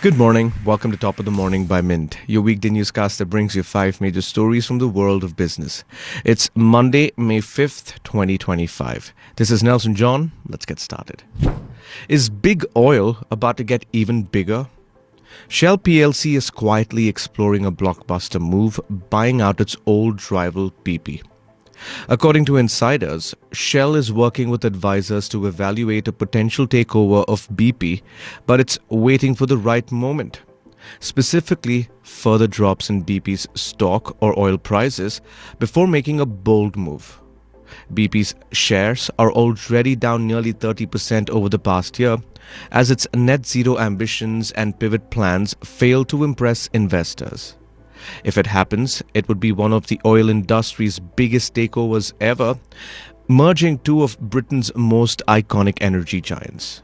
Good morning. Welcome to Top of the Morning by Mint, your weekday newscast that brings you five major stories from the world of business. It's Monday, May 5th, 2025. This is Nelson John. Let's get started. Is big oil about to get even bigger? Shell plc is quietly exploring a blockbuster move, buying out its old rival BP. According to insiders, Shell is working with advisors to evaluate a potential takeover of BP, but it's waiting for the right moment. Specifically, further drops in BP's stock or oil prices before making a bold move. BP's shares are already down nearly 30% over the past year, as its net zero ambitions and pivot plans fail to impress investors. If it happens, it would be one of the oil industry's biggest takeovers ever, merging two of Britain's most iconic energy giants.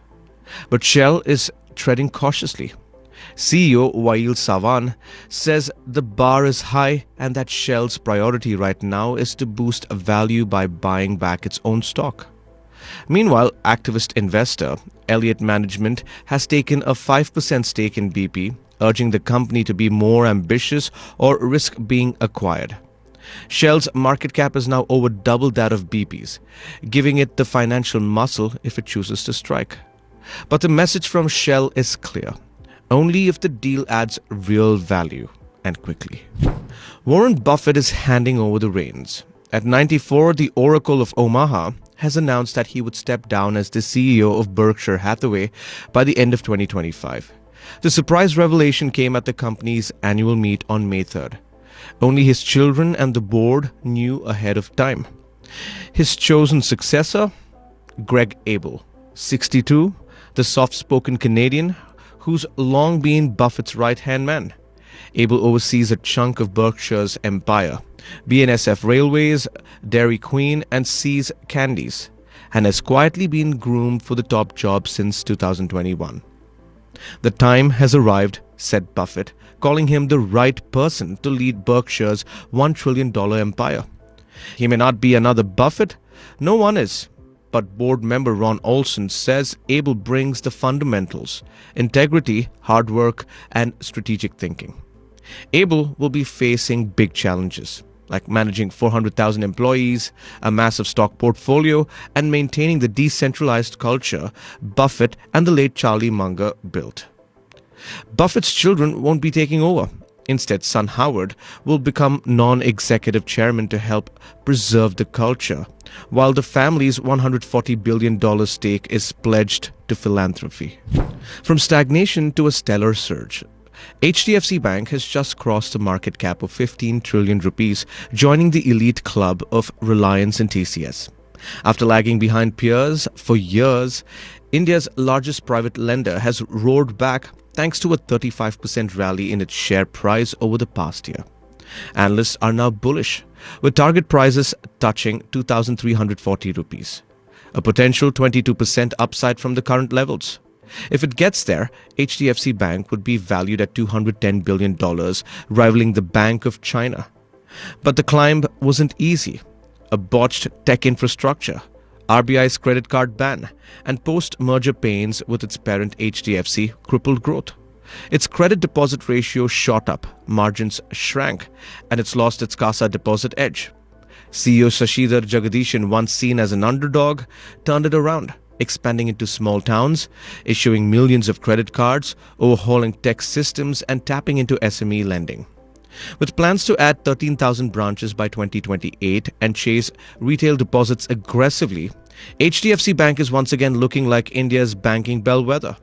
But Shell is treading cautiously. CEO Wael Sawan says the bar is high and that Shell's priority right now is to boost value by buying back its own stock. Meanwhile, activist investor Elliott Management has taken a 5% stake in BP, urging the company to be more ambitious or risk being acquired. Shell's market cap is now over double that of BP's, giving it the financial muscle if it chooses to strike. But the message from Shell is clear: only if the deal adds real value, and quickly. Warren Buffett is handing over the reins. At 94, the Oracle of Omaha has announced that he would step down as the CEO of Berkshire Hathaway by the end of 2025. The surprise revelation came at the company's annual meet on May 3rd. Only his children and the board knew ahead of time. His chosen successor, Greg Abel, 62, the soft-spoken Canadian who's long been Buffett's right-hand man. Abel oversees a chunk of Berkshire's empire, BNSF Railways, Dairy Queen, and See's Candies, and has quietly been groomed for the top job since 2021. The time has arrived, said Buffett, calling him the right person to lead Berkshire's $1 trillion empire. He may not be another Buffett, no one is, but board member Ron Olson says Abel brings the fundamentals: integrity, hard work, and strategic thinking. Abel will be facing big challenges, like managing 400,000 employees, a massive stock portfolio, and maintaining the decentralized culture Buffett and the late Charlie Munger built. Buffett's children won't be taking over. Instead, son Howard will become non-executive chairman to help preserve the culture, while the family's $140 billion stake is pledged to philanthropy. From stagnation to a stellar surge, HDFC Bank has just crossed a market cap of 15 trillion rupees, joining the elite club of Reliance and TCS. After lagging behind peers for years, India's largest private lender has roared back thanks to a 35% rally in its share price over the past year. Analysts are now bullish, with target prices touching 2,340 rupees, a potential 22% upside from the current levels. If it gets there, HDFC Bank would be valued at $210 billion, rivaling the Bank of China. But the climb wasn't easy. A botched tech infrastructure, RBI's credit card ban, and post-merger pains with its parent HDFC crippled growth. Its credit deposit ratio shot up, margins shrank, and it's lost its CASA deposit edge. CEO Shashidhar Jagadishan, once seen as an underdog, turned it around, expanding into small towns, issuing millions of credit cards, overhauling tech systems, and tapping into SME lending. With plans to add 13,000 branches by 2028 and chase retail deposits aggressively, HDFC Bank is once again looking like India's banking bellwether.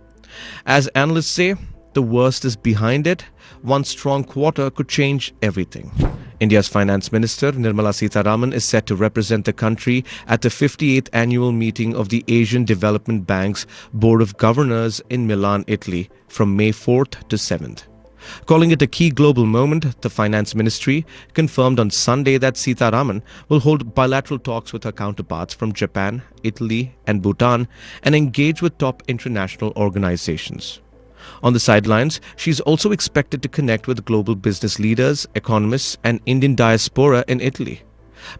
As analysts say, the worst is behind it. One strong quarter could change everything. India's Finance Minister Nirmalas Visit is set to represent the country at the 58th annual meeting of the Asian Development Bank's Board of Governors in Milan, Italy, from May 4th to 7th. Calling it a key global moment, the Finance Ministry confirmed on Sunday that Sitharaman will hold bilateral talks with her counterparts from Japan, Italy, and Bhutan and engage with top international organizations. On the sidelines, she's also expected to connect with global business leaders, economists, and Indian diaspora in Italy.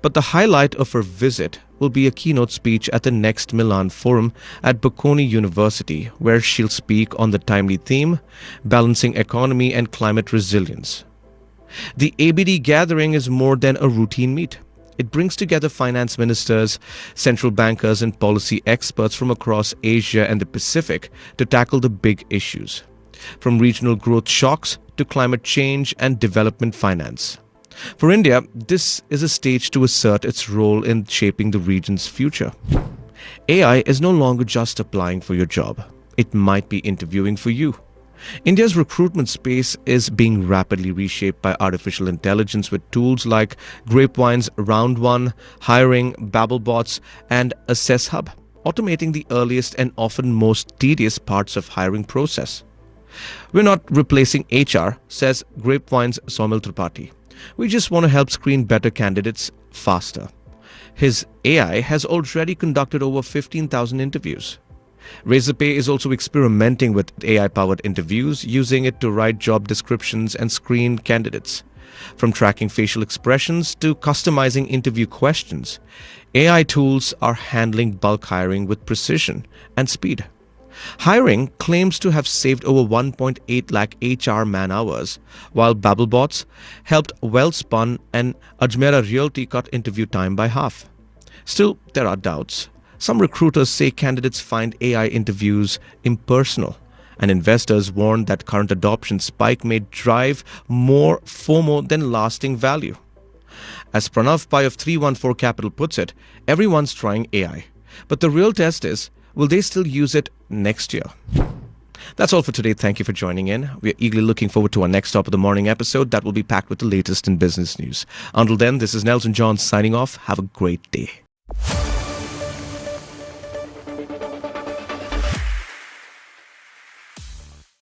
But the highlight of her visit will be a keynote speech at the next Milan Forum at Bocconi University, where she'll speak on the timely theme, balancing economy and climate resilience. The ABD gathering is more than a routine meet. It brings together finance ministers, central bankers, and policy experts from across Asia and the Pacific to tackle the big issues, from regional growth shocks to climate change and development finance. For India, this is a stage to assert its role in shaping the region's future. AI is no longer just applying for your job. It might be interviewing for you. India's recruitment space is being rapidly reshaped by artificial intelligence with tools like Grapevine's Round One, Hiring, BabbleBots, and Assess Hub, automating the earliest and often most tedious parts of hiring process. We're not replacing HR, says Grapevine's Somil Tripathi. We just want to help screen better candidates faster. His AI has already conducted over 15,000 interviews. Razorpay is also experimenting with AI-powered interviews, using it to write job descriptions and screen candidates. From tracking facial expressions to customizing interview questions, AI tools are handling bulk hiring with precision and speed. Hiring claims to have saved over 1.8 lakh HR man-hours, while BabbleBots helped Wellspun and Ajmera Realty cut interview time by half. Still, there are doubts. Some recruiters say candidates find AI interviews impersonal, and investors warn that current adoption spike may drive more FOMO than lasting value. As Pranav Pai of 314 Capital puts it, everyone's trying AI. But the real test is, will they still use it next year? That's all for today. Thank you for joining in. We are eagerly looking forward to our next Top of the Morning episode that will be packed with the latest in business news. Until then, this is Nelson John signing off. Have a great day.